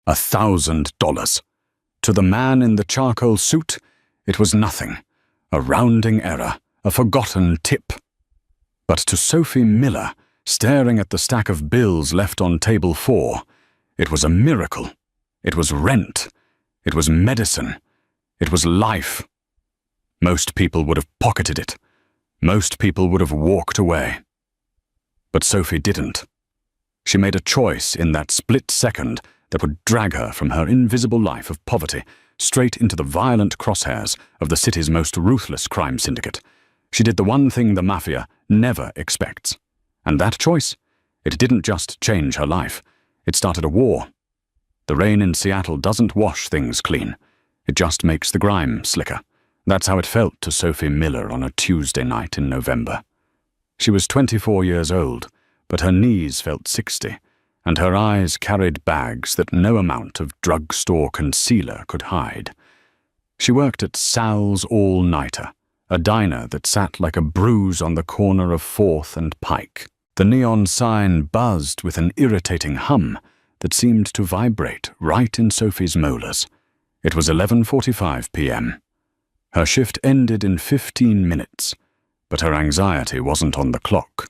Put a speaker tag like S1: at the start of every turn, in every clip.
S1: $1,000. To the man in the charcoal suit, it was nothing. A rounding error, a forgotten tip. But to Sophie Miller, staring at the stack of bills left on table 4, it was a miracle. It was rent. It was medicine. It was life. Most people would have pocketed it. Most people would have walked away. But Sophie didn't. She made a choice in that split second that would drag her from her invisible life of poverty straight into the violent crosshairs of the city's most ruthless crime syndicate. She did the one thing the Mafia never expects. And that choice? It didn't just change her life. It started a war. The rain in Seattle doesn't wash things clean. It just makes the grime slicker. That's how it felt to Sophie Miller on a Tuesday night in November. She was 24 years old, but her knees felt 60, and her eyes carried bags that no amount of drugstore concealer could hide. She worked at Sal's All-Nighter, a diner that sat like a bruise on the corner of 4th and Pike. The neon sign buzzed with an irritating hum that seemed to vibrate right in Sophie's molars. It was 11:45 p.m. Her shift ended in 15 minutes, but her anxiety wasn't on the clock.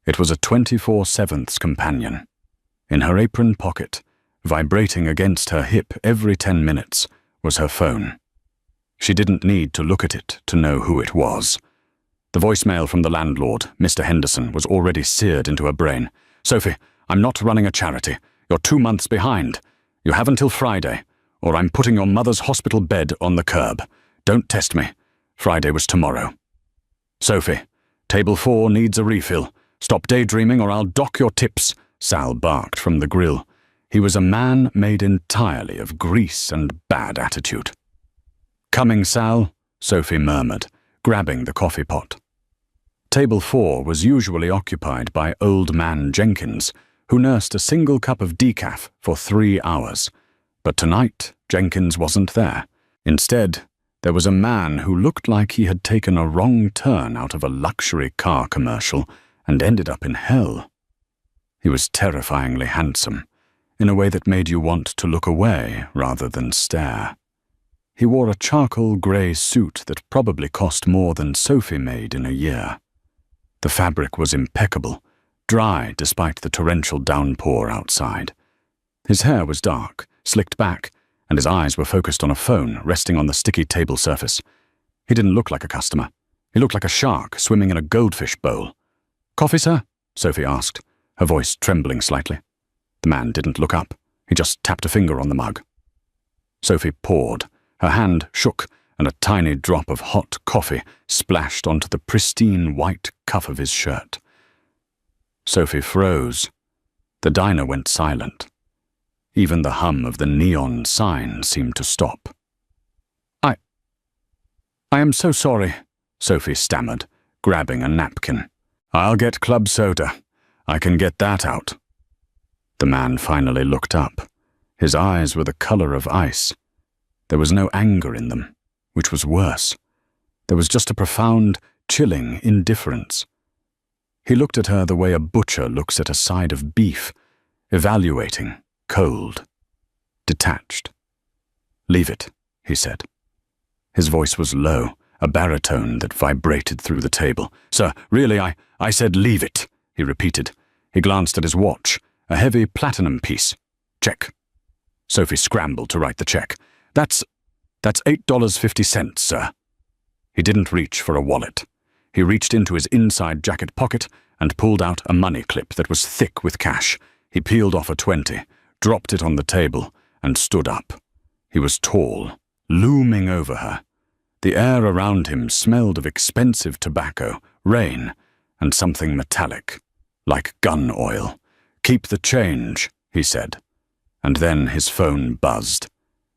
S1: It was a 24/7 companion. In her apron pocket, vibrating against her hip every 10 minutes, was her phone. She didn't need to look at it to know who it was. The voicemail from the landlord, Mr. Henderson, was already seared into her brain. "Sophie, I'm not running a charity. You're 2 months behind. You have until Friday, or I'm putting your mother's hospital bed on the curb. Don't test me. Friday was tomorrow." "Sophie, table 4 needs a refill. Stop daydreaming or I'll dock your tips," Sal barked from the grill. He was a man made entirely of grease and bad attitude. "Coming, Sal," Sophie murmured, grabbing the coffee pot. Table 4 was usually occupied by Old Man Jenkins, who nursed a single cup of decaf for 3 hours. But tonight, Jenkins wasn't there. Instead, there was a man who looked like he had taken a wrong turn out of a luxury car commercial and ended up in hell. He was terrifyingly handsome, in a way that made you want to look away rather than stare. He wore a charcoal grey suit that probably cost more than Sophie made in a year. The fabric was impeccable, dry despite the torrential downpour outside. His hair was dark, slicked back, and his eyes were focused on a phone resting on the sticky table surface. He didn't look like a customer. He looked like a shark swimming in a goldfish bowl. "Coffee, sir?" Sophie asked, her voice trembling slightly. The man didn't look up. He just tapped a finger on the mug. Sophie poured. Her hand shook, and a tiny drop of hot coffee splashed onto the pristine white cuff of his shirt. Sophie froze. The diner went silent. Even the hum of the neon sign seemed to stop. I am so sorry," Sophie stammered, grabbing a napkin. "I'll get club soda. I can get that out." The man finally looked up. His eyes were the color of ice. There was no anger in them, which was worse. There was just a profound, chilling indifference. He looked at her the way a butcher looks at a side of beef, evaluating, cold, detached. "Leave it," he said. His voice was low, a baritone that vibrated through the table. "Sir, really, I said leave it," he repeated. He glanced at his watch, a heavy platinum piece. "Check." Sophie scrambled to write the check. That's $8.50, sir." He didn't reach for a wallet. He reached into his inside jacket pocket and pulled out a money clip that was thick with cash. He peeled off a 20, dropped it on the table, and stood up. He was tall, looming over her. The air around him smelled of expensive tobacco, rain, and something metallic, like gun oil. "Keep the change," he said. And then his phone buzzed.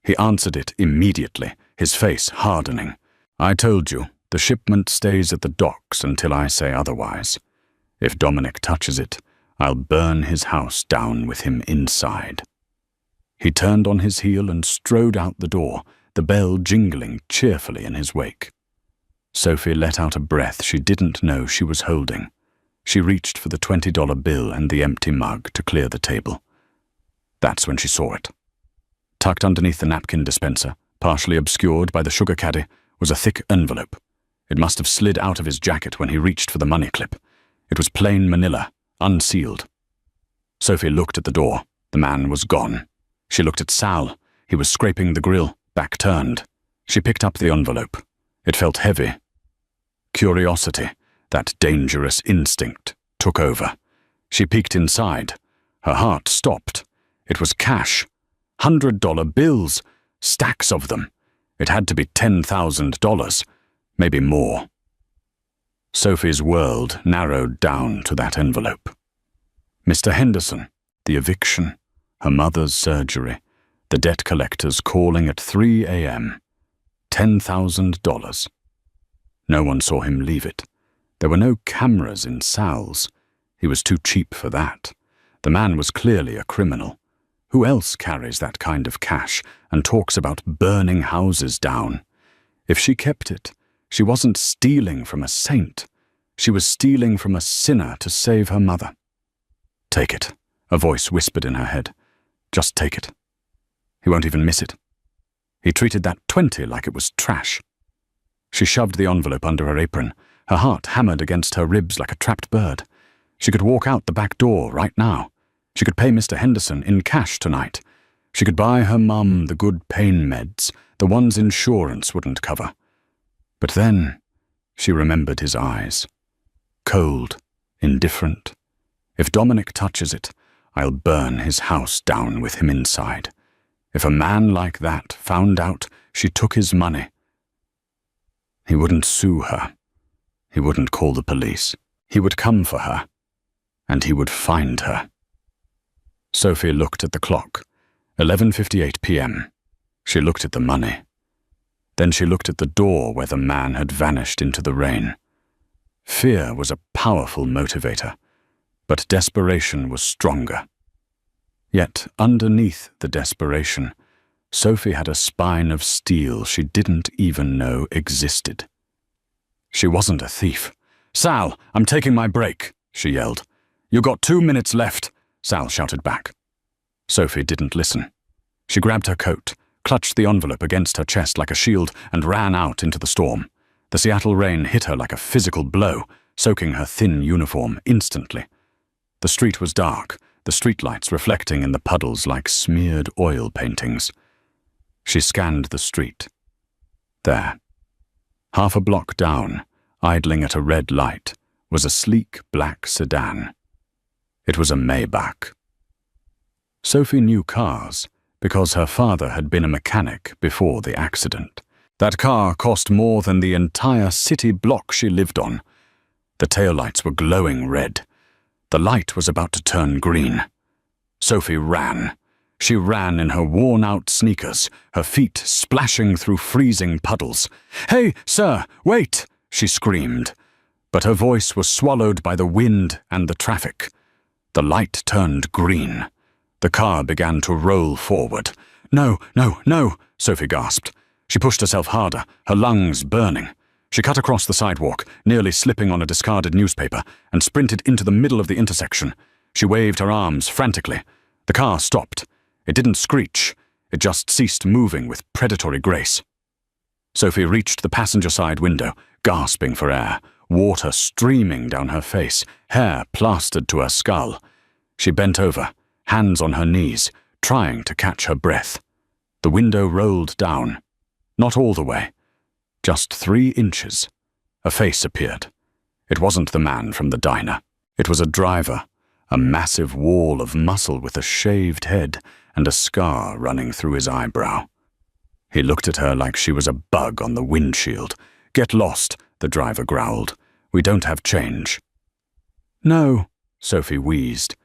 S1: He answered it immediately, his face hardening. "I told you, the shipment stays at the docks until I say otherwise. If Dominic touches it, I'll burn his house down with him inside." He turned on his heel and strode out the door, the bell jingling cheerfully in his wake. Sophie let out a breath she didn't know she was holding. She reached for the $20 bill and the empty mug to clear the table. That's when she saw it. Tucked underneath the napkin dispenser, partially obscured by the sugar caddy, was a thick envelope. It must have slid out of his jacket when he reached for the money clip. It was plain manila, unsealed. Sophie looked at the door. The man was gone. She looked at Sal. He was scraping the grill, back turned. She picked up the envelope. It felt heavy. Curiosity, that dangerous instinct, took over. She peeked inside. Her heart stopped. It was cash. $100 bills. Stacks of them. It had to be $10,000. Maybe more. Sophie's world narrowed down to that envelope. Mr. Henderson, the eviction, her mother's surgery, the debt collectors calling at 3 a.m. $10,000. No one saw him leave it. There were no cameras in Sal's. He was too cheap for that. The man was clearly a criminal. Who else carries that kind of cash and talks about burning houses down? If she kept it, she wasn't stealing from a saint. She was stealing from a sinner to save her mother. Take it, a voice whispered in her head. Just take it. He won't even miss it. He treated that 20 like it was trash. She shoved the envelope under her apron. Her heart hammered against her ribs like a trapped bird. She could walk out the back door right now. She could pay Mr. Henderson in cash tonight. She could buy her mum the good pain meds, the ones insurance wouldn't cover. But then she remembered his eyes. Cold, indifferent. If Dominic touches it, I'll burn his house down with him inside. If a man like that found out she took his money, he wouldn't sue her. He wouldn't call the police. He would come for her, and he would find her. Sophie looked at the clock. 11:58 p.m. She looked at the money. Then she looked at the door where the man had vanished into the rain. Fear was a powerful motivator, but desperation was stronger. Yet underneath the desperation, Sophie had a spine of steel she didn't even know existed. She wasn't a thief. "Sal, I'm taking my break," she yelled. "You got 2 minutes left," Sal shouted back. Sophie didn't listen. She grabbed her coat, clutched the envelope against her chest like a shield, and ran out into the storm. The Seattle rain hit her like a physical blow, soaking her thin uniform instantly. The street was dark, the streetlights reflecting in the puddles like smeared oil paintings. She scanned the street. There, half a block down, idling at a red light, was a sleek black sedan. It was a Maybach. Sophie knew cars because her father had been a mechanic before the accident. That car cost more than the entire city block she lived on. The taillights were glowing red. The light was about to turn green. Sophie ran. She ran in her worn-out sneakers, her feet splashing through freezing puddles. "Hey, sir, wait!" she screamed. But her voice was swallowed by the wind and the traffic. The light turned green. The car began to roll forward. "No, no, no," Sophie gasped. She pushed herself harder, her lungs burning. She cut across the sidewalk, nearly slipping on a discarded newspaper, and sprinted into the middle of the intersection. She waved her arms frantically. The car stopped. It didn't screech. It just ceased moving with predatory grace. Sophie reached the passenger side window, gasping for air, water streaming down her face, hair plastered to her skull. She bent over, hands on her knees, trying to catch her breath. The window rolled down. Not all the way. Just 3 inches. A face appeared. It wasn't the man from the diner. It was a driver, a massive wall of muscle with a shaved head and a scar running through his eyebrow. He looked at her like she was a bug on the windshield. "Get lost," the driver growled. "We don't have change." "No," Sophie wheezed.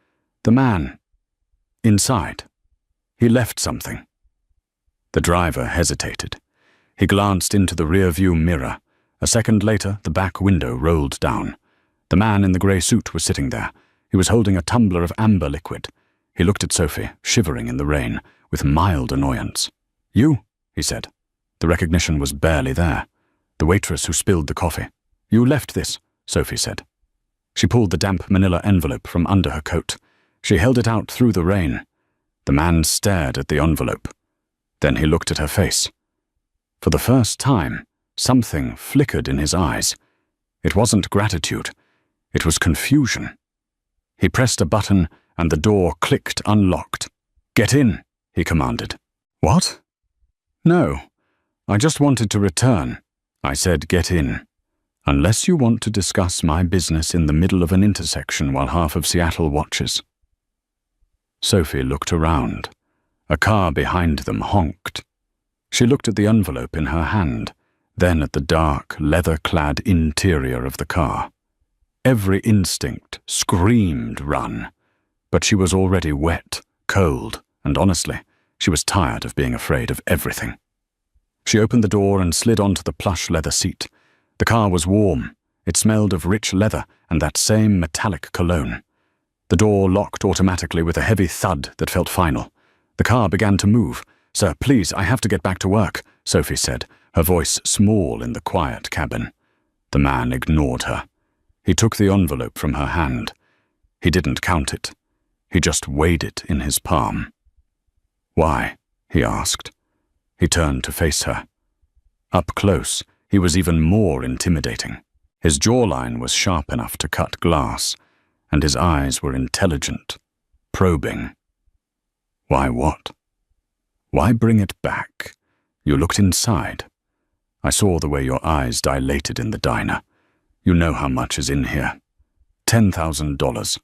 S1: "The man. Inside. He left something." The driver hesitated. He glanced into the rear-view mirror. A second later, the back window rolled down. The man in the grey suit was sitting there. He was holding a tumbler of amber liquid. He looked at Sophie, shivering in the rain, with mild annoyance. "You?" he said. The recognition was barely there. The waitress who spilled the coffee. "You left this," Sophie said. She pulled the damp manila envelope from under her coat. She held it out through the rain. The man stared at the envelope. Then he looked at her face. For the first time, something flickered in his eyes. It wasn't gratitude. It was confusion. He pressed a button and the door clicked unlocked. "Get in," he commanded. "What?" "No, I just wanted to return." I said, "Get in. Unless you want to discuss my business in the middle of an intersection while half of Seattle watches." Sophie looked around. A car behind them honked. She looked at the envelope in her hand, then at the dark, leather-clad interior of the car. Every instinct screamed run, but she was already wet, cold, and honestly, she was tired of being afraid of everything. She opened the door and slid onto the plush leather seat. The car was warm. It smelled of rich leather and that same metallic cologne. The door locked automatically with a heavy thud that felt final. The car began to move. "Sir, please, I have to get back to work," Sophie said, her voice small in the quiet cabin. The man ignored her. He took the envelope from her hand. He didn't count it. He just weighed it in his palm. "Why?" he asked. He turned to face her. Up close, he was even more intimidating. His jawline was sharp enough to cut glass, and his eyes were intelligent, probing. "Why what?" "Why bring it back? You looked inside. I saw the way your eyes dilated in the diner. You know how much is in here. $10,000.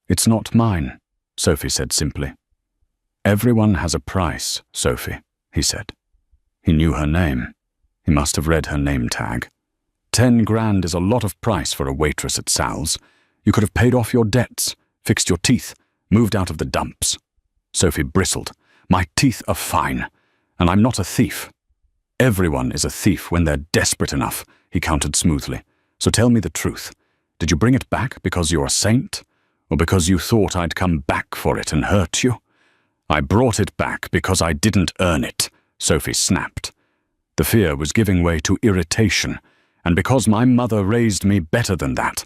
S1: "It's not mine," Sophie said simply. "Everyone has a price, Sophie," he said. He knew her name. He must have read her name tag. 10 grand is a lot of price for a waitress at Sal's. You could have paid off your debts, fixed your teeth, moved out of the dumps. Sophie bristled. "My teeth are fine, and I'm not a thief." "Everyone is a thief when they're desperate enough," he countered smoothly. "So tell me the truth. Did you bring it back because you're a saint, or because you thought I'd come back for it and hurt you?" "I brought it back because I didn't earn it," Sophie snapped. The fear was giving way to irritation, and because my mother raised me better than that.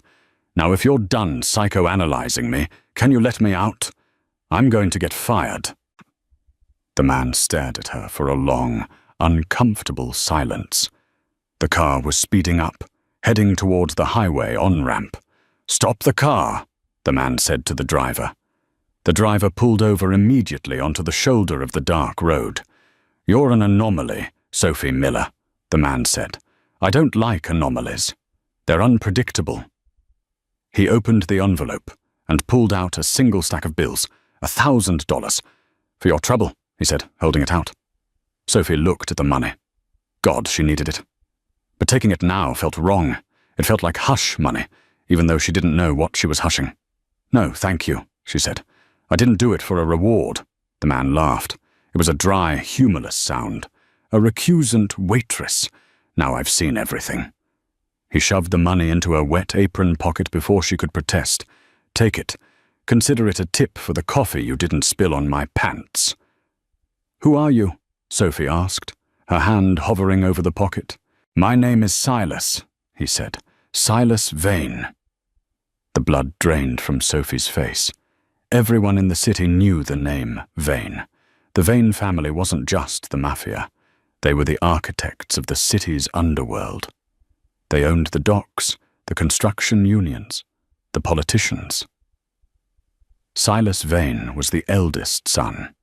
S1: Now if you're done psychoanalyzing me, can you let me out? I'm going to get fired. The man stared at her for a long, uncomfortable silence. The car was speeding up, heading toward the highway on-ramp. "Stop the car," the man said to the driver. The driver pulled over immediately onto the shoulder of the dark road. "You're an anomaly, Sophie Miller," the man said. "I don't like anomalies. They're unpredictable." He opened the envelope and pulled out a single stack of bills, $1,000. "For your trouble," he said, holding it out. Sophie looked at the money. God, she needed it. But taking it now felt wrong. It felt like hush money, even though she didn't know what she was hushing. "No, thank you," she said. "I didn't do it for a reward." The man laughed. It was a dry, humorless sound. A recusant waitress. Now I've seen everything. He shoved the money into her wet apron pocket before she could protest. "Take it. Consider it a tip for the coffee you didn't spill on my pants." "Who are you?" Sophie asked, her hand hovering over the pocket. "My name is Silas," he said. "Silas Vane." The blood drained from Sophie's face. Everyone in the city knew the name Vane. The Vane family wasn't just the Mafia. They were the architects of the city's underworld. They owned the docks, the construction unions, the politicians. Silas Vane was the eldest son.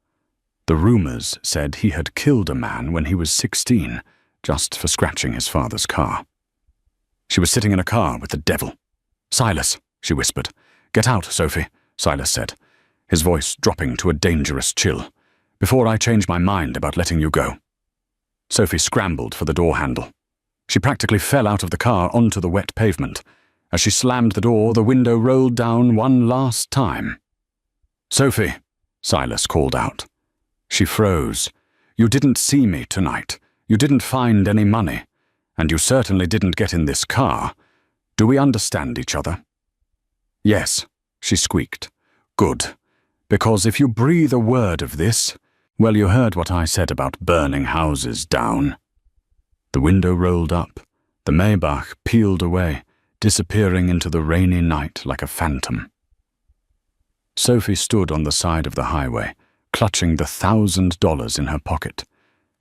S1: The rumors said he had killed a man when he was 16, just for scratching his father's car. She was sitting in a car with the devil. "Silas," she whispered. "Get out, Sophie," Silas said, his voice dropping to a dangerous chill. "Before I change my mind about letting you go." Sophie scrambled for the door handle. She practically fell out of the car onto the wet pavement. As she slammed the door, the window rolled down one last time. "Sophie," Silas called out. She froze. "You didn't see me tonight. You didn't find any money. And you certainly didn't get in this car. Do we understand each other?" "Yes," she squeaked. "Good. Because if you breathe a word of this, well, you heard what I said about burning houses down." The window rolled up. The Maybach peeled away, disappearing into the rainy night like a phantom. Sophie stood on the side of the highway, clutching the $1,000 in her pocket.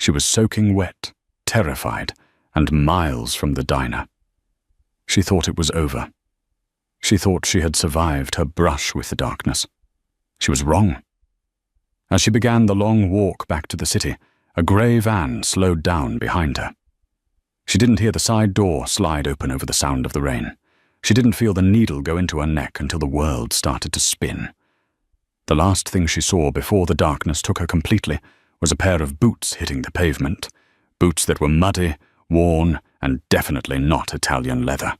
S1: She was soaking wet, terrified, and miles from the diner. She thought it was over. She thought she had survived her brush with the darkness. She was wrong. As she began the long walk back to the city, a grey van slowed down behind her. She didn't hear the side door slide open over the sound of the rain. She didn't feel the needle go into her neck until the world started to spin. The last thing she saw before the darkness took her completely was a pair of boots hitting the pavement, boots that were muddy, worn, and definitely not Italian leather.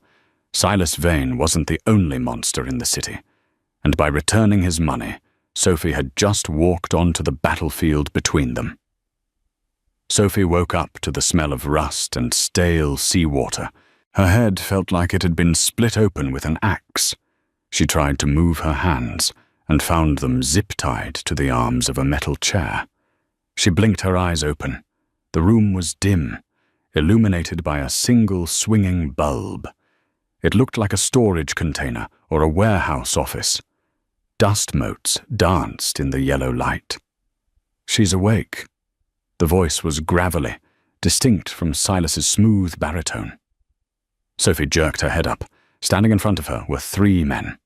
S1: Silas Vane wasn't the only monster in the city, and by returning his money, Sophie had just walked onto the battlefield between them. Sophie woke up to the smell of rust and stale seawater. Her head felt like it had been split open with an axe. She tried to move her hands and found them zip-tied to the arms of a metal chair. She blinked her eyes open. The room was dim, illuminated by a single swinging bulb. It looked like a storage container or a warehouse office. Dust motes danced in the yellow light. "She's awake." The voice was gravelly, distinct from Silas's smooth baritone. Sophie jerked her head up. Standing in front of her were 3 men.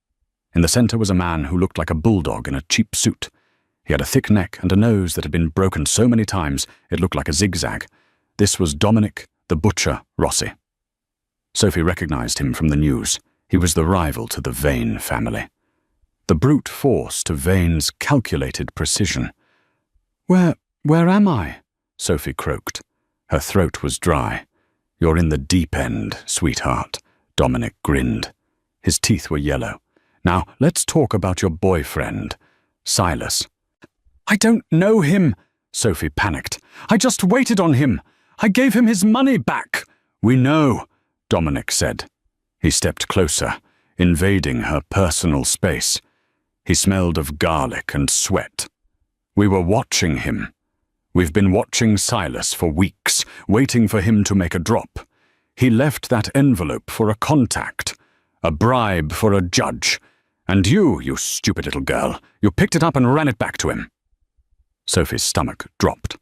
S1: In the center was a man who looked like a bulldog in a cheap suit. He had a thick neck and a nose that had been broken so many times it looked like a zigzag. This was Dominic, the butcher, Rossi. Sophie recognized him from the news. He was the rival to the Vane family. The brute force to Vane's calculated precision. Where am I?" Sophie croaked. Her throat was dry. "You're in the deep end, sweetheart," Dominic grinned. His teeth were yellow. "Now, let's talk about your boyfriend, Silas." "I don't know him," Sophie panicked. "I just waited on him. I gave him his money back." "We know," Dominic said. He stepped closer, invading her personal space. He smelled of garlic and sweat. "We were watching him. We've been watching Silas for weeks, waiting for him to make a drop. He left that envelope for a contact, a bribe for a judge. And you stupid little girl, you picked it up and ran it back to him." Sophie's stomach dropped.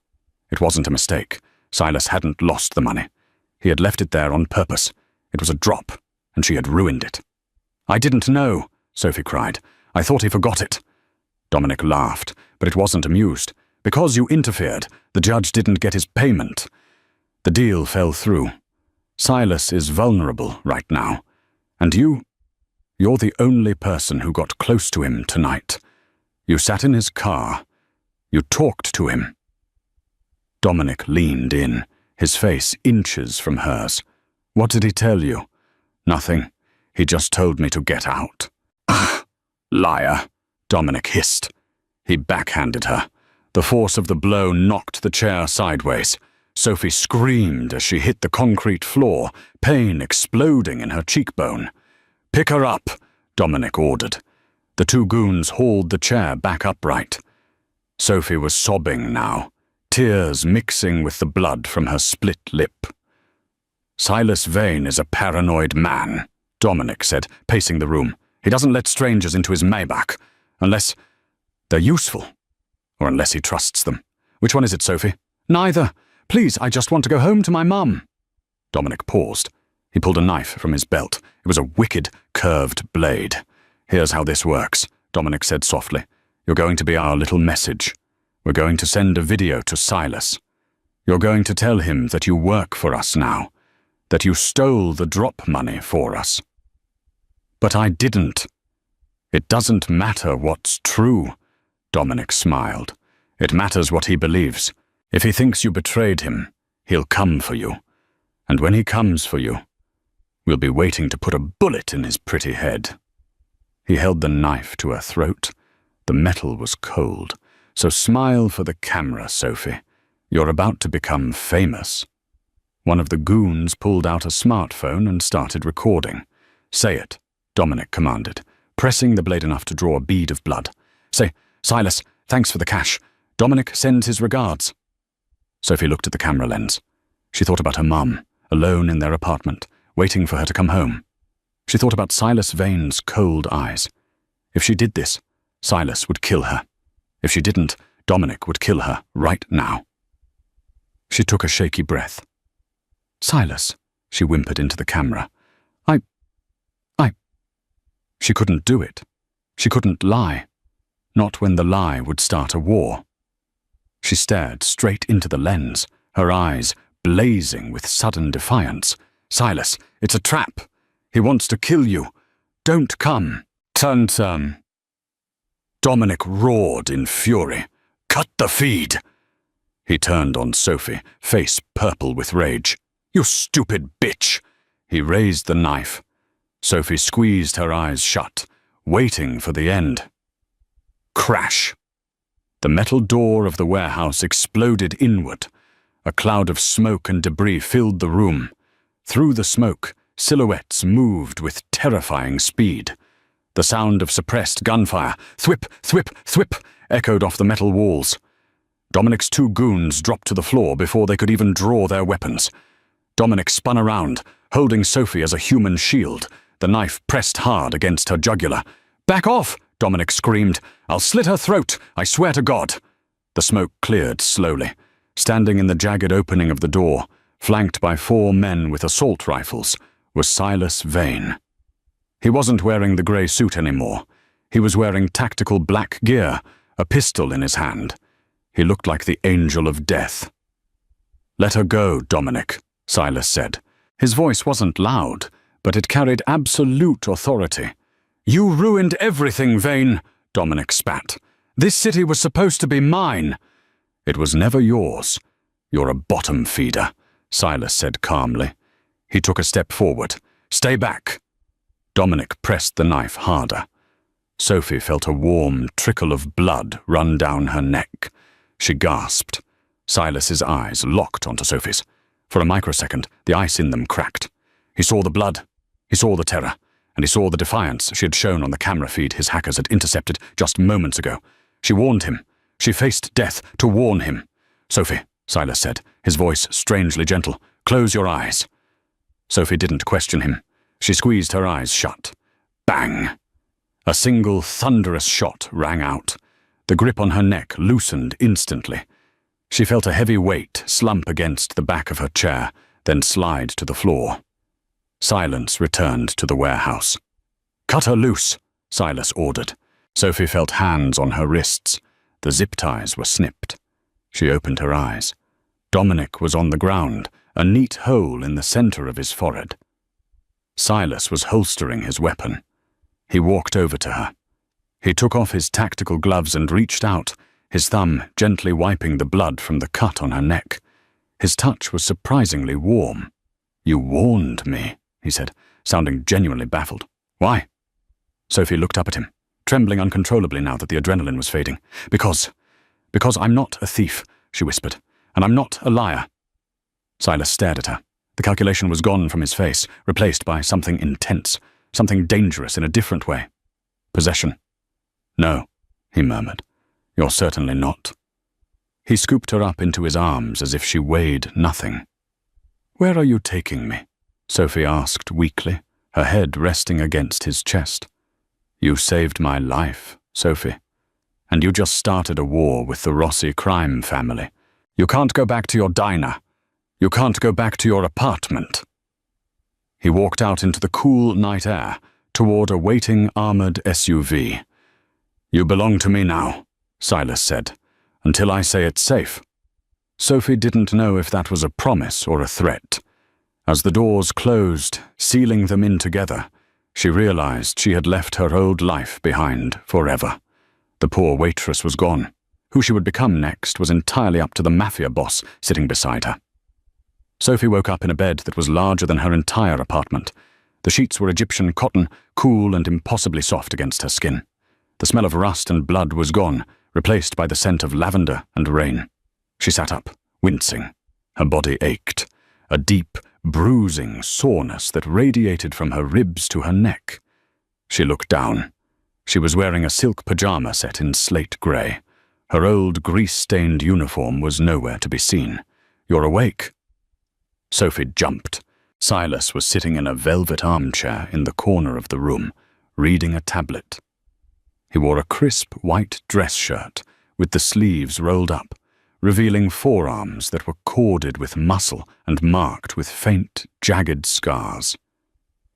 S1: It wasn't a mistake. Silas hadn't lost the money. He had left it there on purpose. It was a drop, and she had ruined it. "I didn't know," Sophie cried. "I thought he forgot it." Dominic laughed, but it wasn't amused. "Because you interfered, the judge didn't get his payment. The deal fell through. Silas is vulnerable right now, and you're the only person who got close to him tonight. You sat in his car. You talked to him." Dominic leaned in, his face inches from hers. "What did he tell you?" "Nothing. He just told me to get out." "Ugh, liar," Dominic hissed. He backhanded her. The force of the blow knocked the chair sideways. Sophie screamed as she hit the concrete floor, pain exploding in her cheekbone. "Pick her up," Dominic ordered. The 2 goons hauled the chair back upright. Sophie was sobbing now, tears mixing with the blood from her split lip. "Silas Vane is a paranoid man," Dominic said, pacing the room. "He doesn't let strangers into his Maybach, unless they're useful. Or unless he trusts them. Which one is it, Sophie?" "Neither. Please, I just want to go home to my mum." Dominic paused. He pulled a knife from his belt. It was a wicked, curved blade. "Here's how this works," Dominic said softly. "You're going to be our little message. We're going to send a video to Silas. You're going to tell him that you work for us now, that you stole the drop money for us." "But I didn't." "It doesn't matter what's true," Dominic smiled. "It matters what he believes. If he thinks you betrayed him, he'll come for you. And when he comes for you, we'll be waiting to put a bullet in his pretty head." He held the knife to her throat. The metal was cold. "So smile for the camera, Sophie. You're about to become famous." One of the goons pulled out a smartphone and started recording. "Say it," Dominic commanded, pressing the blade enough to draw a bead of blood. "Say, 'Silas, thanks for the cash. Dominic sends his regards.'" Sophie looked at the camera lens. She thought about her mum, alone in their apartment, waiting for her to come home. She thought about Silas Vane's cold eyes. If she did this, Silas would kill her. If she didn't, Dominic would kill her right now. She took a shaky breath. "Silas," she whimpered into the camera. I... She couldn't do it. She couldn't lie. Not when the lie would start a war. She stared straight into the lens, her eyes blazing with sudden defiance. "Silas, it's a trap. He wants to kill you. Don't come." Turn. Dominic roared in fury. "Cut the feed!" He turned on Sophie, face purple with rage. "You stupid bitch!" He raised the knife. Sophie squeezed her eyes shut, waiting for the end. Crash! The metal door of the warehouse exploded inward. A cloud of smoke and debris filled the room. Through the smoke, silhouettes moved with terrifying speed. The sound of suppressed gunfire, thwip, thwip, thwip, echoed off the metal walls. Dominic's two goons dropped to the floor before they could even draw their weapons. Dominic spun around, holding Sophie as a human shield, the knife pressed hard against her jugular. "Back off!" Dominic screamed. "I'll slit her throat, I swear to God." The smoke cleared slowly. Standing in the jagged opening of the door, flanked by 4 men with assault rifles, was Silas Vane. He wasn't wearing the grey suit anymore. He was wearing tactical black gear, a pistol in his hand. He looked like the angel of death. "Let her go, Dominic," Silas said. His voice wasn't loud, but it carried absolute authority. "You ruined everything, Vane," Dominic spat. "This city was supposed to be mine." "It was never yours. You're a bottom feeder," Silas said calmly. He took a step forward. "Stay back." Dominic pressed the knife harder. Sophie felt a warm trickle of blood run down her neck. She gasped. Silas's eyes locked onto Sophie's. For a microsecond, the ice in them cracked. He saw the blood. He saw the terror. And he saw the defiance she had shown on the camera feed his hackers had intercepted just moments ago. She warned him. She faced death to warn him. "Sophie," Silas said, his voice strangely gentle, "close your eyes." Sophie didn't question him. She squeezed her eyes shut. Bang! A single thunderous shot rang out. The grip on her neck loosened instantly. She felt a heavy weight slump against the back of her chair, then slide to the floor. Silence returned to the warehouse. "Cut her loose," Silas ordered. Sophie felt hands on her wrists. The zip ties were snipped. She opened her eyes. Dominic was on the ground, a neat hole in the center of his forehead. Silas was holstering his weapon. He walked over to her. He took off his tactical gloves and reached out, his thumb gently wiping the blood from the cut on her neck. His touch was surprisingly warm. "You warned me," he said, sounding genuinely baffled. "Why?" Sophie looked up at him, trembling uncontrollably now that the adrenaline was fading. Because I'm not a thief," she whispered, "and I'm not a liar." Silas stared at her. The calculation was gone from his face, replaced by something intense, something dangerous in a different way. "Possession." "No," he murmured. "You're certainly not." He scooped her up into his arms as if she weighed nothing. "Where are you taking me?" Sophie asked weakly, her head resting against his chest. "You saved my life, Sophie. And you just started a war with the Rossi crime family. You can't go back to your diner. You can't go back to your apartment." He walked out into the cool night air, toward a waiting armored SUV. "You belong to me now," Silas said, "until I say it's safe." Sophie didn't know if that was a promise or a threat. As the doors closed, sealing them in together, she realized she had left her old life behind forever. The poor waitress was gone. Who she would become next was entirely up to the Mafia boss sitting beside her. Sophie woke up in a bed that was larger than her entire apartment. The sheets were Egyptian cotton, cool and impossibly soft against her skin. The smell of rust and blood was gone, replaced by the scent of lavender and rain. She sat up, wincing. Her body ached, a deep, bruising soreness that radiated from her ribs to her neck. She looked down. She was wearing a silk pajama set in slate grey. Her old grease-stained uniform was nowhere to be seen. "You're awake." Sophie jumped. Silas was sitting in a velvet armchair in the corner of the room, reading a tablet. He wore a crisp white dress shirt with the sleeves rolled up, revealing forearms that were corded with muscle and marked with faint, jagged scars.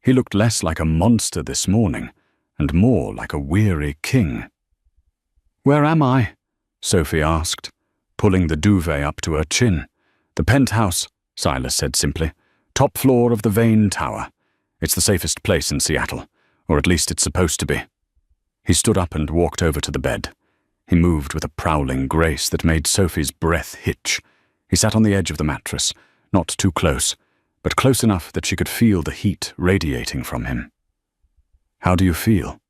S1: He looked less like a monster this morning, and more like a weary king. "Where am I?" Sophie asked, pulling the duvet up to her chin. "The penthouse," Silas said simply. "Top floor of the Vane Tower. It's the safest place in Seattle, or at least it's supposed to be." He stood up and walked over to the bed. He moved with a prowling grace that made Sophie's breath hitch. He sat on the edge of the mattress, not too close, but close enough that she could feel the heat radiating from him. "How do you feel?"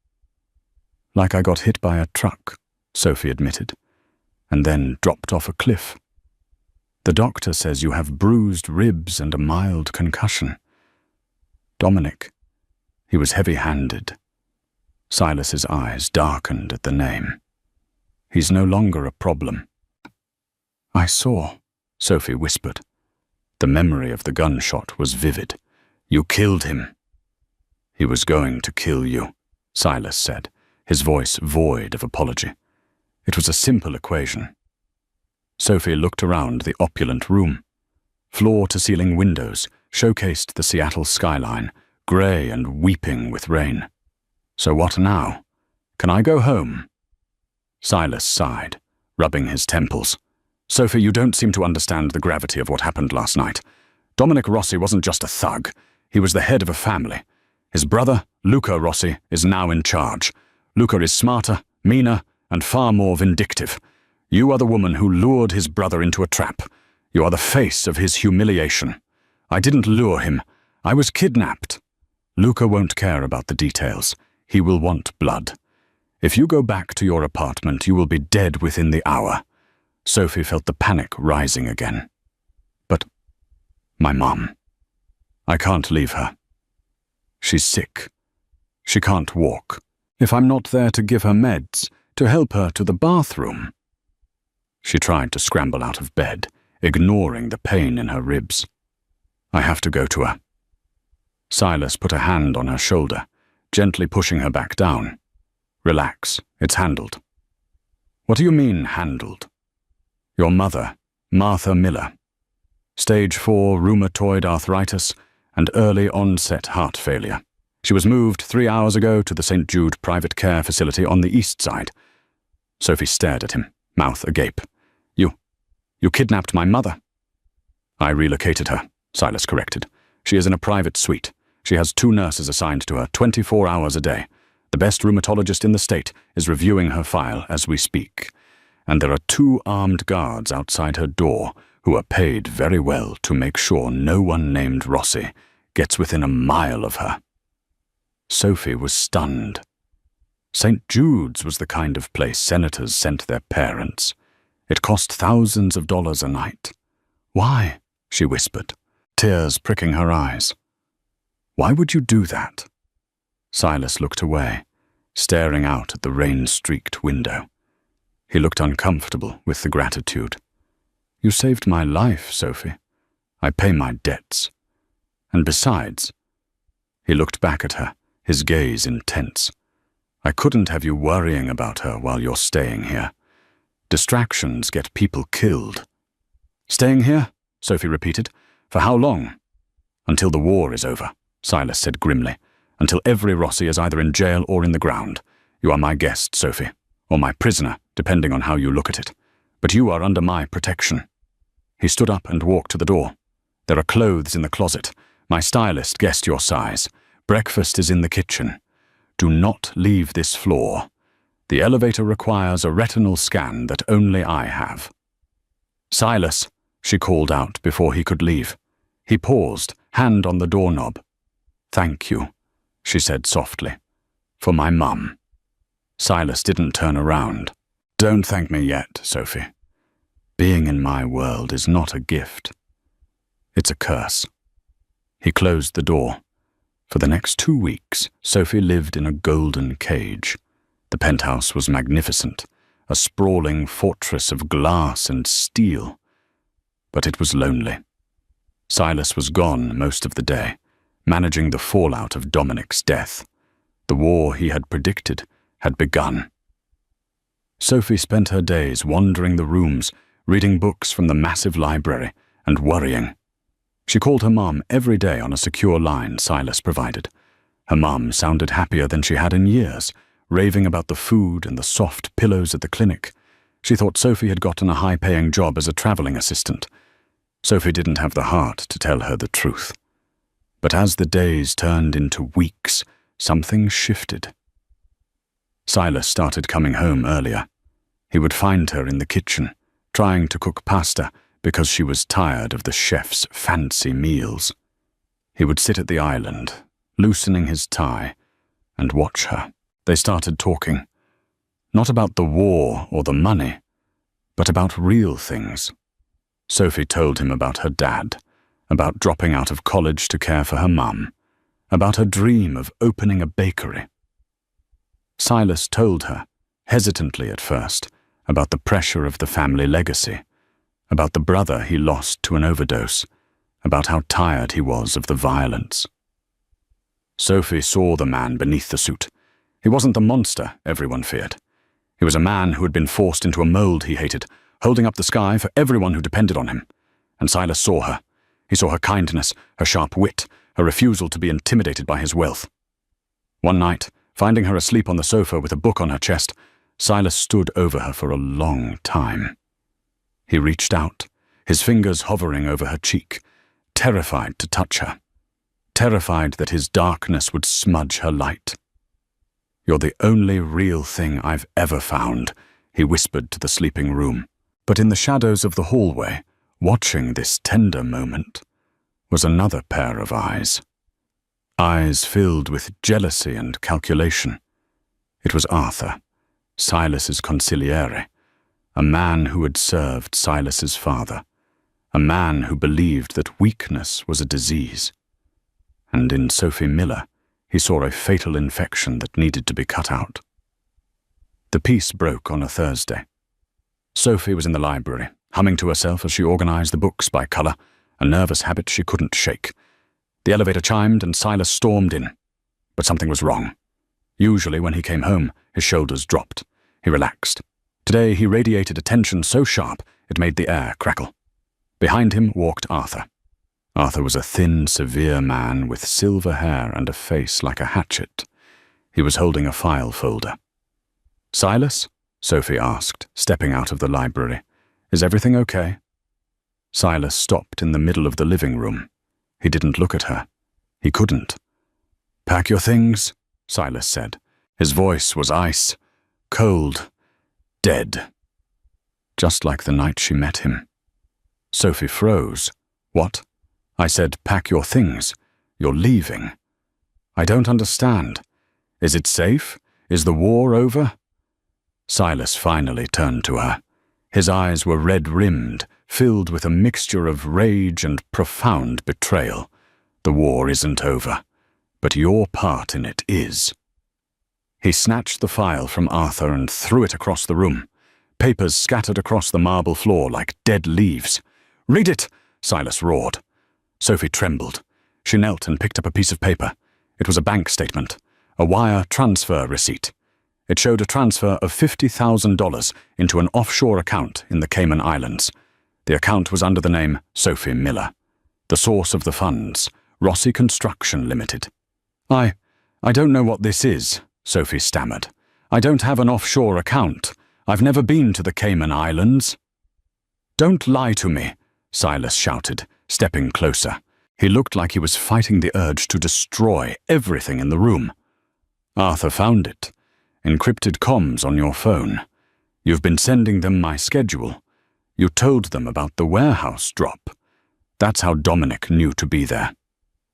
S1: "Like I got hit by a truck," Sophie admitted, "and then dropped off a cliff. The doctor says you have bruised ribs and a mild concussion." Dominic. He was heavy-handed. Silas's eyes darkened at the name. "He's no longer a problem." "I saw," Sophie whispered. The memory of the gunshot was vivid. "You killed him." "He was going to kill you," Silas said, his voice void of apology. It was a simple equation. Sophie looked around the opulent room. Floor-to-ceiling windows showcased the Seattle skyline, grey and weeping with rain. "So what now? Can I go home?" Silas sighed, rubbing his temples. "Sophie, you don't seem to understand the gravity of what happened last night. Dominic Rossi wasn't just a thug. He was the head of a family. His brother, Luca Rossi, is now in charge. Luca is smarter, meaner, and far more vindictive. You are the woman who lured his brother into a trap. You are the face of his humiliation. I didn't lure him. I was kidnapped. Luca won't care about the details. He will want blood. If you go back to your apartment, you will be dead within the hour." Sophie felt the panic rising again. "But my mom. I can't leave her. She's sick. She can't walk. If I'm not there to give her meds, to help her to the bathroom..." She tried to scramble out of bed, ignoring the pain in her ribs. "I have to go to her." Silas put a hand on her shoulder, gently pushing her back down. "Relax, it's handled." "What do you mean, handled?" "Your mother, Martha Miller. Stage 4 rheumatoid arthritis and early onset heart failure. She was moved 3 hours ago to the St. Jude private care facility on the east side." Sophie stared at him, mouth agape. You kidnapped my mother." "I relocated her," Silas corrected. "She is in a private suite. She has 2 nurses assigned to her 24 hours a day. The best rheumatologist in the state is reviewing her file as we speak. And there are 2 armed guards outside her door who are paid very well to make sure no one named Rossi gets within a mile of her." Sophie was stunned. St. Jude's was the kind of place senators sent their parents. It cost thousands of dollars a night. "Why?" she whispered, tears pricking her eyes. "Why would you do that?" Silas looked away, staring out at the rain-streaked window. He looked uncomfortable with the gratitude. "You saved my life, Sophie. I pay my debts. And besides..." He looked back at her, his gaze intense. "I couldn't have you worrying about her while you're staying here. Distractions get people killed." "Staying here?" Sophie repeated. "For how long?" "Until the war is over," Silas said grimly. "Until every Rossi is either in jail or in the ground. You are my guest, Sophie, or my prisoner, depending on how you look at it. But you are under my protection." He stood up and walked to the door. "There are clothes in the closet. My stylist guessed your size. Breakfast is in the kitchen. Do not leave this floor. The elevator requires a retinal scan that only I have." "Silas," she called out before he could leave. He paused, hand on the doorknob. "Thank you," she said softly. "For my mum." Silas didn't turn around. "Don't thank me yet, Sophie. Being in my world is not a gift. It's a curse." He closed the door. For the next 2 weeks, Sophie lived in a golden cage. The penthouse was magnificent, a sprawling fortress of glass and steel. But it was lonely. Silas was gone most of the day, managing the fallout of Dominic's death. The war he had predicted had begun. Sophie spent her days wandering the rooms, reading books from the massive library, and worrying. She called her mom every day on a secure line Silas provided. Her mom sounded happier than she had in years, raving about the food and the soft pillows at the clinic. She thought Sophie had gotten a high-paying job as a traveling assistant. Sophie didn't have the heart to tell her the truth. But as the days turned into weeks, something shifted. Silas started coming home earlier. He would find her in the kitchen, trying to cook pasta because she was tired of the chef's fancy meals. He would sit at the island, loosening his tie, and watch her. They started talking, not about the war or the money, but about real things. Sophie told him about her dad, about dropping out of college to care for her mum, about her dream of opening a bakery. Silas told her, hesitantly at first, about the pressure of the family legacy, about the brother he lost to an overdose, about how tired he was of the violence. Sophie saw the man beneath the suit. He wasn't the monster everyone feared. He was a man who had been forced into a mold he hated, holding up the sky for everyone who depended on him. And Silas saw her. He saw her kindness, her sharp wit, her refusal to be intimidated by his wealth. One night, finding her asleep on the sofa with a book on her chest, Silas stood over her for a long time. He reached out, his fingers hovering over her cheek, terrified to touch her, terrified that his darkness would smudge her light. "You're the only real thing I've ever found," he whispered to the sleeping room. But in the shadows of the hallway, watching this tender moment, was another pair of eyes. Eyes filled with jealousy and calculation. It was Arthur, Silas's consigliere, a man who had served Silas's father, a man who believed that weakness was a disease. And in Sophie Miller, he saw a fatal infection that needed to be cut out. The peace broke on a Thursday. Sophie was in the library, humming to herself as she organized the books by color, a nervous habit she couldn't shake. The elevator chimed and Silas stormed in. But something was wrong. Usually when he came home, his shoulders dropped. He relaxed. Today he radiated a tension so sharp it made the air crackle. Behind him walked Arthur. Arthur was a thin, severe man with silver hair and a face like a hatchet. He was holding a file folder. "Silas?" Sophie asked, stepping out of the library. "Is everything okay?" Silas stopped in the middle of the living room. He didn't look at her. He couldn't. "Pack your things," Silas said. His voice was ice, cold, dead. Just like the night she met him. Sophie froze. "What?" I said, "Pack your things. You're leaving." "I don't understand. Is it safe? Is the war over?" Silas finally turned to her. His eyes were red-rimmed, filled with a mixture of rage and profound betrayal. "The war isn't over, but your part in it is." He snatched the file from Arthur and threw it across the room. Papers scattered across the marble floor like dead leaves. "Read it!" Silas roared. Sophie trembled. She knelt and picked up a piece of paper. It was a bank statement, a wire transfer receipt. It showed a transfer of $50,000 into an offshore account in the Cayman Islands. The account was under the name Sophie Miller. The source of the funds, Rossi Construction Limited. I don't know what this is," Sophie stammered. "I don't have an offshore account. I've never been to the Cayman Islands." "Don't lie to me," Silas shouted, stepping closer. He looked like he was fighting the urge to destroy everything in the room. "Arthur found it. Encrypted comms on your phone. You've been sending them my schedule. You told them about the warehouse drop. That's how Dominic knew to be there."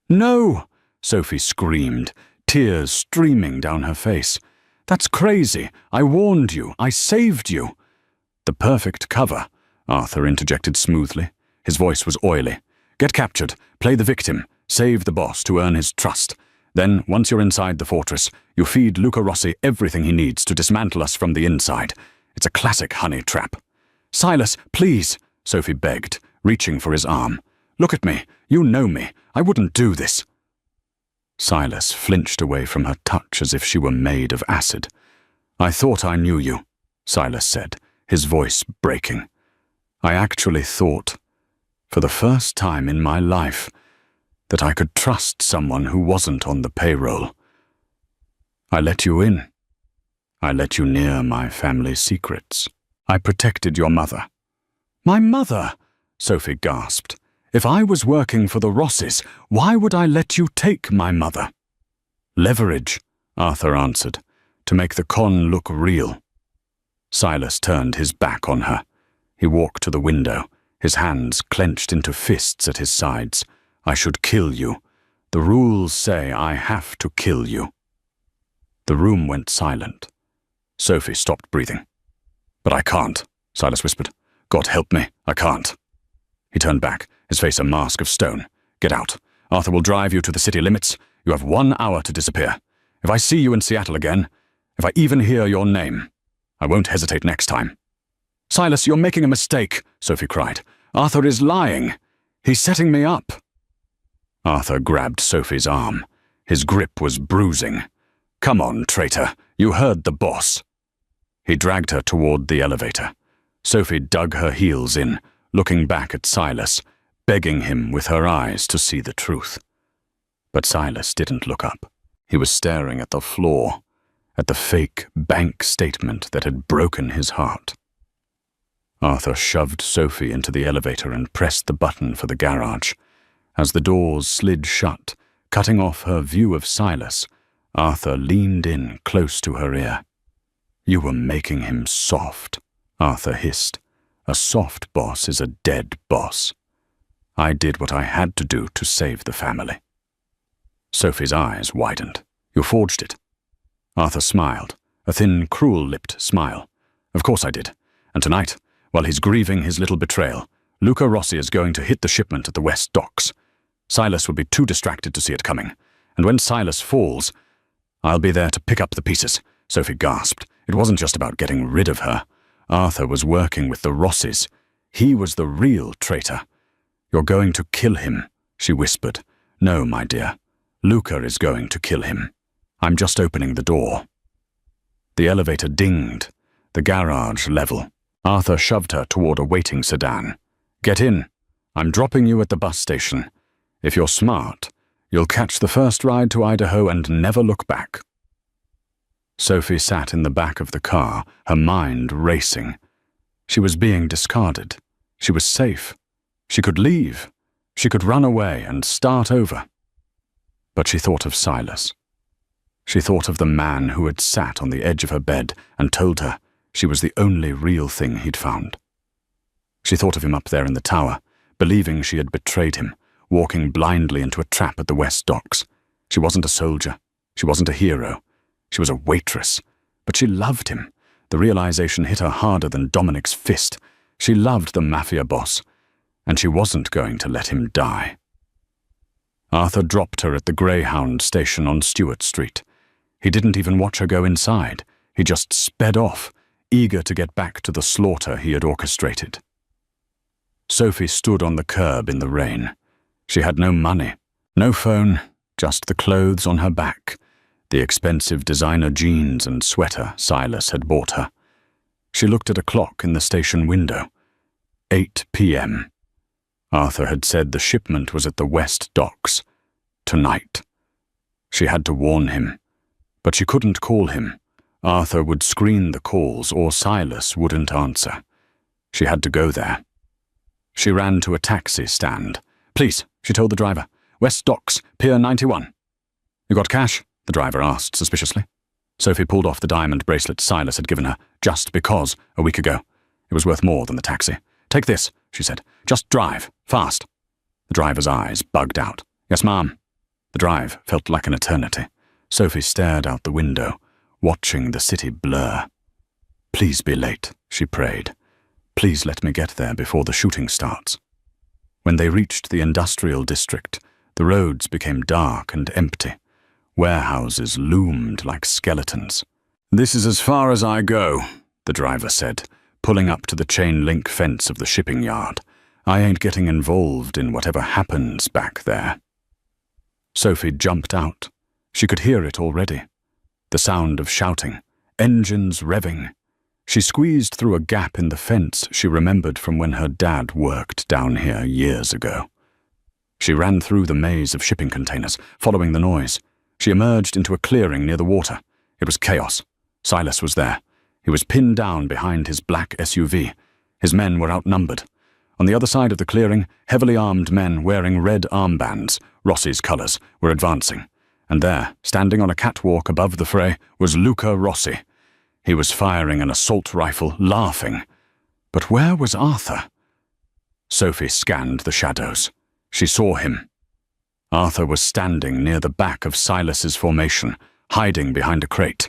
S1: "No!" Sophie screamed, tears streaming down her face. "That's crazy. I warned you. I saved you." "The perfect cover," Arthur interjected smoothly. His voice was oily. "Get captured, play the victim, save the boss to earn his trust. Then, once you're inside the fortress, you feed Luca Rossi everything he needs to dismantle us from the inside. It's a classic honey trap." "Silas, please," Sophie begged, reaching for his arm. "Look at me. You know me. I wouldn't do this." Silas flinched away from her touch as if she were made of acid. "I thought I knew you." Silas said, his voice breaking. I actually thought, for the first time in my life, that I could trust someone who wasn't on the payroll. I let you in. I let you near my family's secrets. I protected your mother. My mother? Sophie gasped. If I was working for the Rosses, why would I let you take my mother? Leverage, Arthur answered, to make the con look real. Silas turned his back on her. He walked to the window, his hands clenched into fists at his sides. I should kill you. The rules say I have to kill you. The room went silent. Sophie stopped breathing. But I can't, Silas whispered. God help me, I can't. He turned back, his face a mask of stone. Get out. Arthur will drive you to the city limits. You have 1 hour to disappear. If I see you in Seattle again, if I even hear your name, I won't hesitate next time. Silas, you're making a mistake, Sophie cried. Arthur is lying. He's setting me up. Arthur grabbed Sophie's arm. His grip was bruising. Come on, traitor. You heard the boss. He dragged her toward the elevator. Sophie dug her heels in, looking back at Silas, begging him with her eyes to see the truth. But Silas didn't look up. He was staring at the floor, at the fake bank statement that had broken his heart. Arthur shoved Sophie into the elevator and pressed the button for the garage. As the doors slid shut, cutting off her view of Silas, Arthur leaned in close to her ear. You were making him soft, Arthur hissed. A soft boss is a dead boss. I did what I had to do to save the family. Sophie's eyes widened. You forged it. Arthur smiled, a thin, cruel-lipped smile. Of course I did. And tonight, while he's grieving his little betrayal, Luca Rossi is going to hit the shipment at the West Docks. Silas will be too distracted to see it coming. And when Silas falls, I'll be there to pick up the pieces, Sophie gasped. It wasn't just about getting rid of her. Arthur was working with the Rosses. He was the real traitor. You're going to kill him, she whispered. No, my dear. Luca is going to kill him. I'm just opening the door. The elevator dinged, the garage level. Arthur shoved her toward a waiting sedan. Get in. I'm dropping you at the bus station. If you're smart, you'll catch the first ride to Idaho and never look back. Sophie sat in the back of the car, her mind racing. She was being discarded. She was safe. She could leave. She could run away and start over. But she thought of Silas. She thought of the man who had sat on the edge of her bed and told her she was the only real thing he'd found. She thought of him up there in the tower, believing she had betrayed him, walking blindly into a trap at the West Docks. She wasn't a soldier. She wasn't a hero. She was a waitress. But she loved him. The realization hit her harder than Dominic's fist. She loved the Mafia boss, and she wasn't going to let him die. Arthur dropped her at the Greyhound station on Stewart Street. He didn't even watch her go inside. He just sped off, eager to get back to the slaughter he had orchestrated. Sophie stood on the curb in the rain. She had no money, no phone, just the clothes on her back, the expensive designer jeans and sweater Silas had bought her. She looked at a clock in the station window. 8 p.m. Arthur had said the shipment was at the West Docks. Tonight. She had to warn him. But she couldn't call him. Arthur would screen the calls or Silas wouldn't answer. She had to go there. She ran to a taxi stand. Please, she told the driver. West Docks, Pier 91. You got cash? The driver asked suspiciously. Sophie pulled off the diamond bracelet Silas had given her, just because, a week ago. It was worth more than the taxi. Take this, she said. Just drive, fast. The driver's eyes bugged out. Yes, ma'am. The drive felt like an eternity. Sophie stared out the window, watching the city blur. Please be late, she prayed. Please let me get there before the shooting starts. When they reached the industrial district, the roads became dark and empty. Warehouses loomed like skeletons. This is as far as I go, the driver said, pulling up to the chain-link fence of the shipping yard. I ain't getting involved in whatever happens back there. Sophie jumped out. She could hear it already. The sound of shouting, engines revving. She squeezed through a gap in the fence she remembered from when her dad worked down here years ago. She ran through the maze of shipping containers, following the noise. She emerged into a clearing near the water. It was chaos. Silas was there. He was pinned down behind his black SUV. His men were outnumbered. On the other side of the clearing, heavily armed men wearing red armbands, Rossi's colours, were advancing. And there, standing on a catwalk above the fray, was Luca Rossi. He was firing an assault rifle, laughing. But where was Arthur? Sophie scanned the shadows. She saw him. Arthur was standing near the back of Silas's formation, hiding behind a crate.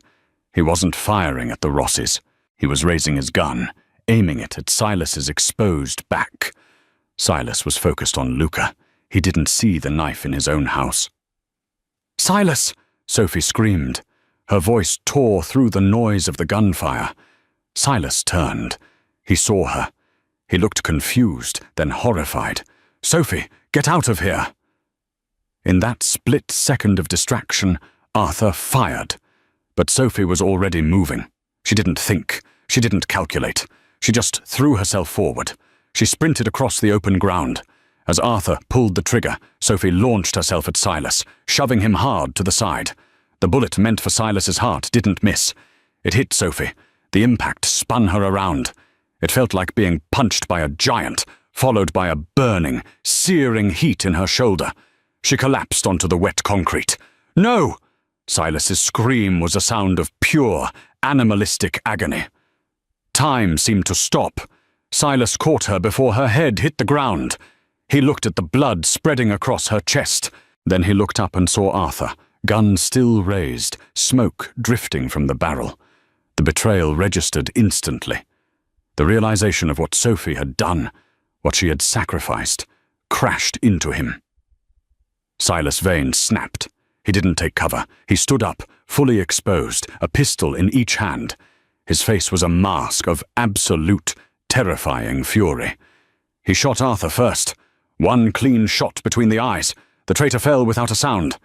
S1: He wasn't firing at the Rossis. He was raising his gun, aiming it at Silas's exposed back. Silas was focused on Luca. He didn't see the knife in his own house. "Silas!" Sophie screamed. Her voice tore through the noise of the gunfire. Silas turned. He saw her. He looked confused, then horrified. "Sophie, get out of here!" In that split second of distraction, Arthur fired. But Sophie was already moving. She didn't think. She didn't calculate. She just threw herself forward. She sprinted across the open ground. As Arthur pulled the trigger, Sophie launched herself at Silas, shoving him hard to the side. The bullet meant for Silas's heart didn't miss. It hit Sophie. The impact spun her around. It felt like being punched by a giant, followed by a burning, searing heat in her shoulder. She collapsed onto the wet concrete. "No!" Silas's scream was a sound of pure, animalistic agony. Time seemed to stop. Silas caught her before her head hit the ground. He looked at the blood spreading across her chest. Then he looked up and saw Arthur, gun still raised, smoke drifting from the barrel. The betrayal registered instantly. The realization of what Sophie had done, what she had sacrificed, crashed into him. Silas' vein snapped. He didn't take cover. He stood up, fully exposed, a pistol in each hand. His face was a mask of absolute, terrifying fury. He shot Arthur first. One clean shot between the eyes. The traitor fell without a sound.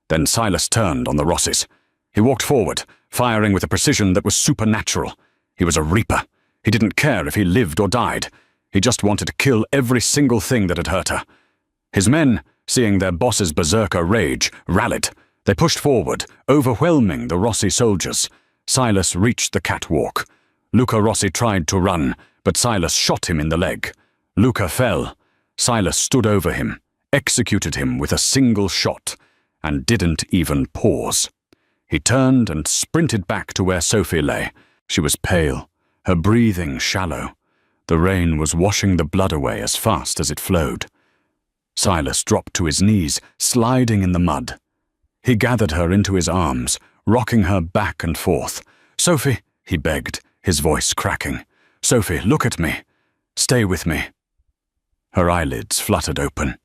S1: Then Silas turned on the Rossis. He walked forward, firing with a precision that was supernatural. He was a reaper. He didn't care if he lived or died. He just wanted to kill every single thing that had hurt her. His men, seeing their boss's berserker rage, rallied. They pushed forward, overwhelming the Rossi soldiers. Silas reached the catwalk. Luca Rossi tried to run, but Silas shot him in the leg. Luca fell. Silas stood over him, executed him with a single shot, and didn't even pause. He turned and sprinted back to where Sophie lay. She was pale, her breathing shallow. The rain was washing the blood away as fast as it flowed. Silas dropped to his knees, sliding in the mud. He gathered her into his arms, rocking her back and forth. "Sophie," he begged, his voice cracking. "Sophie, look at me. Stay with me." Her eyelids fluttered open.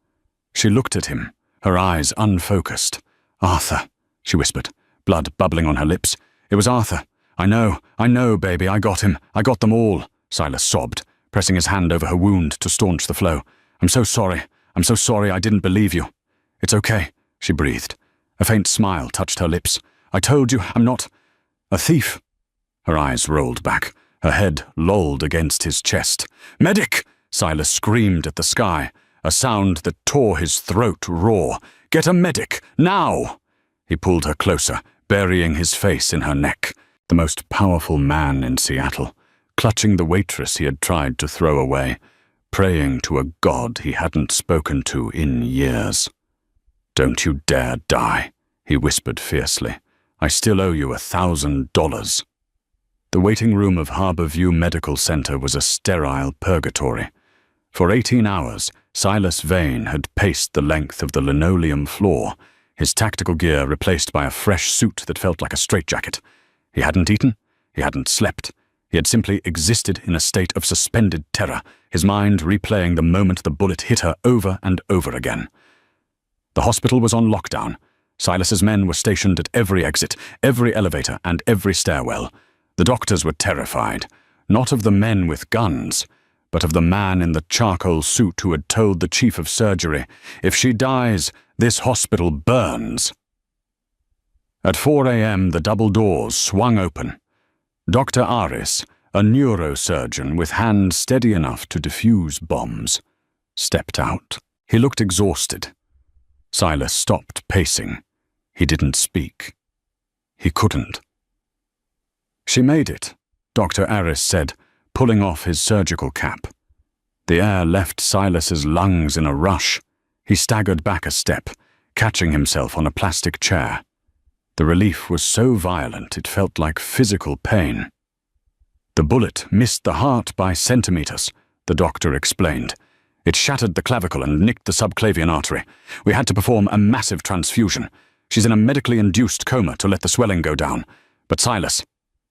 S1: She looked at him, her eyes unfocused. "Arthur," she whispered, blood bubbling on her lips. "It was Arthur. I know, baby, I got him. I got them all," Silas sobbed, pressing his hand over her wound to staunch the flow. I'm so sorry I didn't believe you." "It's okay," she breathed. A faint smile touched her lips. "I told you, I'm not a thief." Her eyes rolled back. Her head lolled against his chest. "Medic!" Silas screamed at the sky, a sound that tore his throat raw. "Get a medic, now!" He pulled her closer, burying his face in her neck. The most powerful man in Seattle, clutching the waitress he had tried to throw away, praying to a god he hadn't spoken to in years. "Don't you dare die," he whispered fiercely. "I still owe you $1,000. The waiting room of Harborview Medical Center was a sterile purgatory. For 18 hours, Silas Vane had paced the length of the linoleum floor, his tactical gear replaced by a fresh suit that felt like a straitjacket. He hadn't eaten, he hadn't slept. He had simply existed in a state of suspended terror, his mind replaying the moment the bullet hit her over and over again. The hospital was on lockdown. Silas's men were stationed at every exit, every elevator, and every stairwell. The doctors were terrified, not of the men with guns, but of the man in the charcoal suit who had told the chief of surgery, "If she dies, this hospital burns." At 4 a.m., the double doors swung open. Dr. Aris, a neurosurgeon with hands steady enough to defuse bombs, stepped out. He looked exhausted. Silas stopped pacing. He didn't speak. He couldn't. "She made it," Dr. Aris said, pulling off his surgical cap. The air left Silas's lungs in a rush. He staggered back a step, catching himself on a plastic chair. The relief was so violent it felt like physical pain. "The bullet missed the heart by centimeters," the doctor explained. "It shattered the clavicle and nicked the subclavian artery. We had to perform a massive transfusion. She's in a medically induced coma to let the swelling go down. But Silas,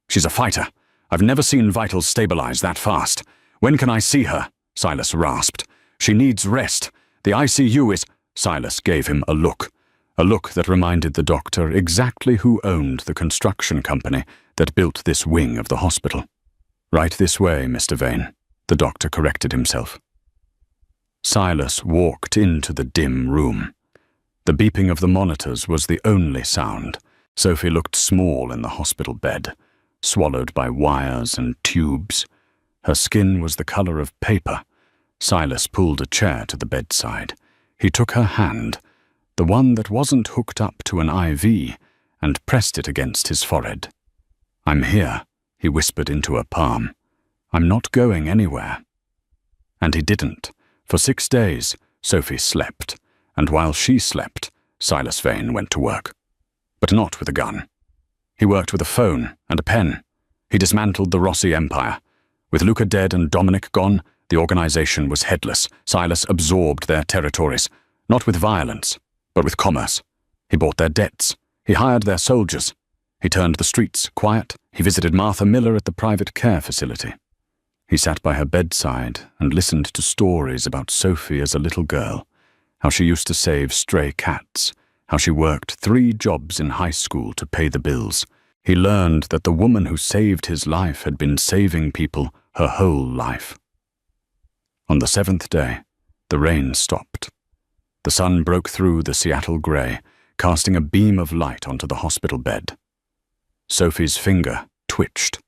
S1: she's a fighter. I've never seen vitals stabilize that fast. When can I see her?" Silas rasped. "She needs rest. The ICU is—" Silas gave him a look that reminded the doctor exactly who owned the construction company that built this wing of the hospital. "Right this way, Mr. Vane," the doctor corrected himself. Silas walked into the dim room. The beeping of the monitors was the only sound. Sophie looked small in the hospital bed, swallowed by wires and tubes. Her skin was the color of paper. Silas pulled a chair to the bedside. He took her hand, the one that wasn't hooked up to an IV, and pressed it against his forehead. "I'm here," he whispered into her palm. "I'm not going anywhere." And he didn't. For 6 days, Sophie slept, and while she slept, Silas Vane went to work. But not with a gun. He worked with a phone and a pen. He dismantled the Rossi Empire. With Luca dead and Dominic gone, the organization was headless. Silas absorbed their territories, not with violence, but with commerce. He bought their debts. He hired their soldiers. He turned the streets quiet. He visited Martha Miller at the private care facility. He sat by her bedside and listened to stories about Sophie as a little girl, how she used to save stray cats, how she worked 3 jobs in high school to pay the bills. He learned that the woman who saved his life had been saving people her whole life. On the 7th day, the rain stopped. The sun broke through the Seattle gray, casting a beam of light onto the hospital bed. Sophie's finger twitched.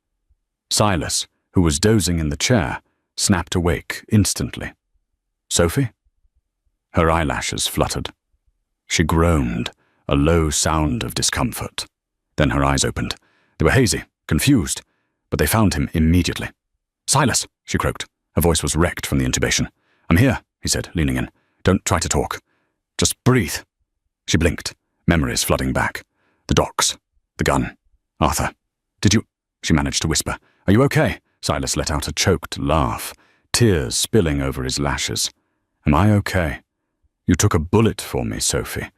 S1: Silas, who was dozing in the chair, snapped awake instantly. "Sophie?" Her eyelashes fluttered. She groaned, a low sound of discomfort. Then her eyes opened. They were hazy, confused, but they found him immediately. "Silas," she croaked. Her voice was wrecked from the intubation. "I'm here," he said, leaning in. "Don't try to talk. Just breathe." She blinked, memories flooding back. The docks, the gun, Arthur. "Did you—" she managed to whisper. "Are you okay?" Silas let out a choked laugh, tears spilling over his lashes. "Am I okay? You took a bullet for me, Sophie.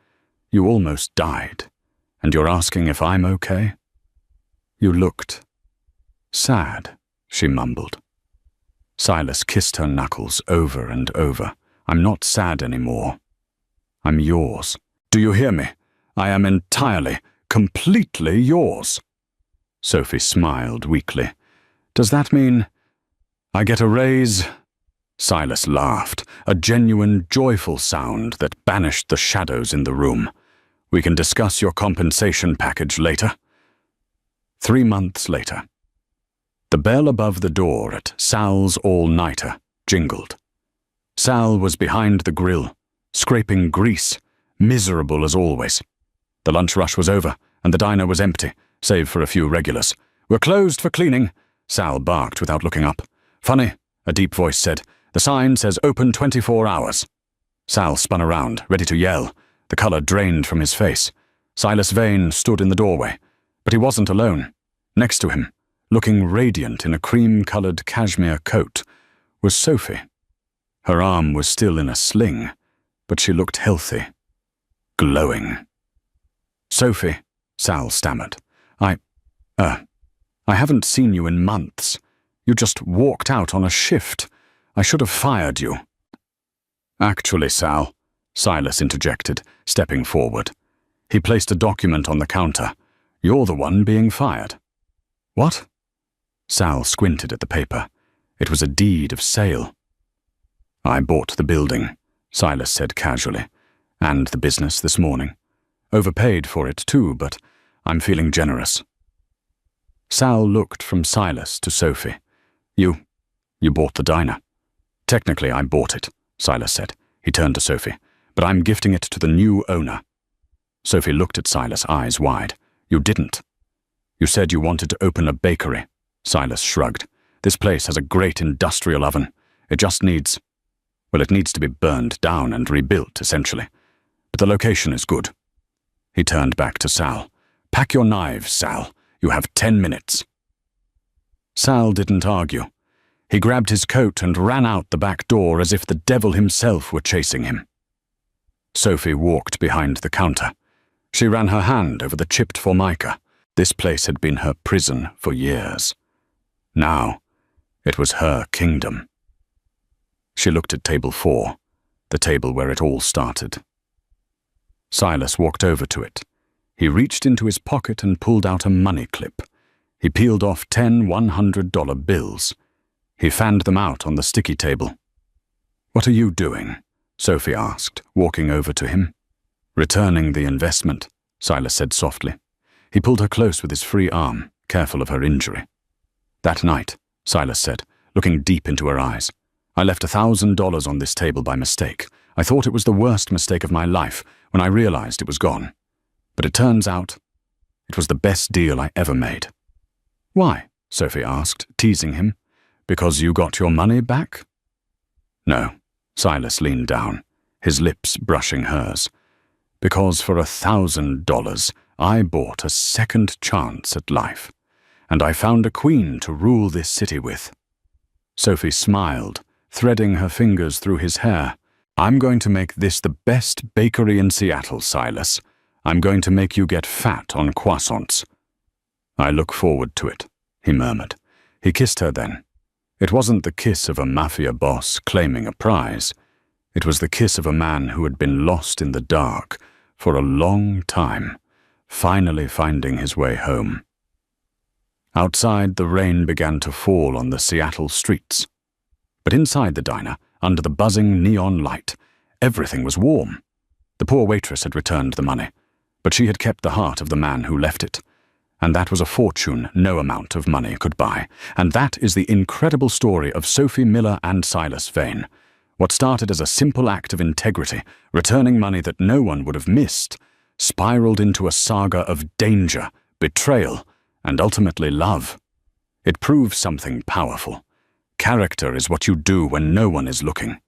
S1: You almost died. And you're asking if I'm okay?" "You looked sad," she mumbled. Silas kissed her knuckles over and over. "I'm not sad anymore. I'm yours. Do you hear me? I am entirely, completely yours." Sophie smiled weakly. "Does that mean I get a raise?" Silas laughed, a genuine, joyful sound that banished the shadows in the room. "We can discuss your compensation package later." 3 months later. The bell above the door at Sal's all-nighter jingled. Sal was behind the grill, scraping grease, miserable as always. The lunch rush was over, and the diner was empty, save for a few regulars. "We're closed for cleaning," Sal barked without looking up. "Funny," a deep voice said. "The sign says open 24 hours. Sal spun around, ready to yell. The color drained from his face. Silas Vane stood in the doorway, but he wasn't alone. Next to him, looking radiant in a cream-colored cashmere coat, was Sophie. Her arm was still in a sling, but she looked healthy, glowing. "Sophie," Sal stammered. I haven't seen you in months. You just walked out on a shift. I should have fired you." "Actually, Sal," Silas interjected, stepping forward. He placed a document on the counter. "You're the one being fired." "What?" Sal squinted at the paper. It was a deed of sale. "I bought the building," Silas said casually, "and the business this morning. Overpaid for it too, but I'm feeling generous." Sal looked from Silas to Sophie. You bought the diner. Technically, I bought it, Silas said. He turned to Sophie. But I'm gifting it to the new owner. Sophie looked at Silas, eyes wide. You didn't. You said you wanted to open a bakery. Silas shrugged. This place has a great industrial oven. It just needs... well, it needs to be burned down and rebuilt, essentially. But the location is good. He turned back to Sal. Pack your knives, Sal. You have 10 minutes. Sal didn't argue. He grabbed his coat and ran out the back door as if the devil himself were chasing him. Sophie walked behind the counter. She ran her hand over the chipped formica. This place had been her prison for years. Now, it was her kingdom. She looked at table 4, the table where it all started. Silas walked over to it. He reached into his pocket and pulled out a money clip. He peeled off 10 $100 bills. He fanned them out on the sticky table. What are you doing? Sophie asked, walking over to him. Returning the investment, Silas said softly. He pulled her close with his free arm, careful of her injury. That night, Silas said, looking deep into her eyes, I left $1,000 on this table by mistake. I thought it was the worst mistake of my life when I realized it was gone. But it turns out it was the best deal I ever made. Why? Sophie asked, teasing him. Because you got your money back? No. Silas leaned down, his lips brushing hers. Because for $1,000, I bought a second chance at life, and I found a queen to rule this city with. Sophie smiled, threading her fingers through his hair. I'm going to make this the best bakery in Seattle, Silas. I'm going to make you get fat on croissants. I look forward to it, he murmured. He kissed her then. It wasn't the kiss of a Mafia boss claiming a prize. It was the kiss of a man who had been lost in the dark for a long time, finally finding his way home. Outside, the rain began to fall on the Seattle streets. But inside the diner, under the buzzing neon light, everything was warm. The poor waitress had returned the money, but she had kept the heart of the man who left it. And that was a fortune no amount of money could buy. And that is the incredible story of Sophie Miller and Silas Vane. What started as a simple act of integrity, returning money that no one would have missed, spiraled into a saga of danger, betrayal, and ultimately love. It proves something powerful. Character is what you do when no one is looking.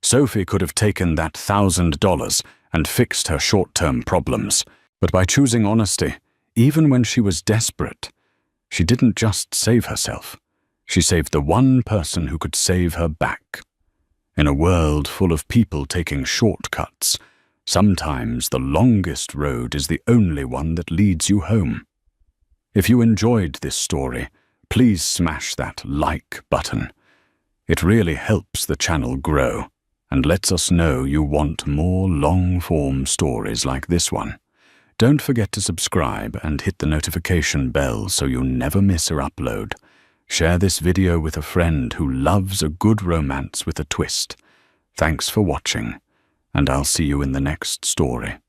S1: Sophie could have taken that $1,000 and fixed her short-term problems, but by choosing honesty, even when she was desperate, she didn't just save herself. She saved the one person who could save her back. In a world full of people taking shortcuts, sometimes the longest road is the only one that leads you home. If you enjoyed this story, please smash that like button. It really helps the channel grow and lets us know you want more long-form stories like this one. Don't forget to subscribe and hit the notification bell so you never miss an upload. Share this video with a friend who loves a good romance with a twist. Thanks for watching, and I'll see you in the next story.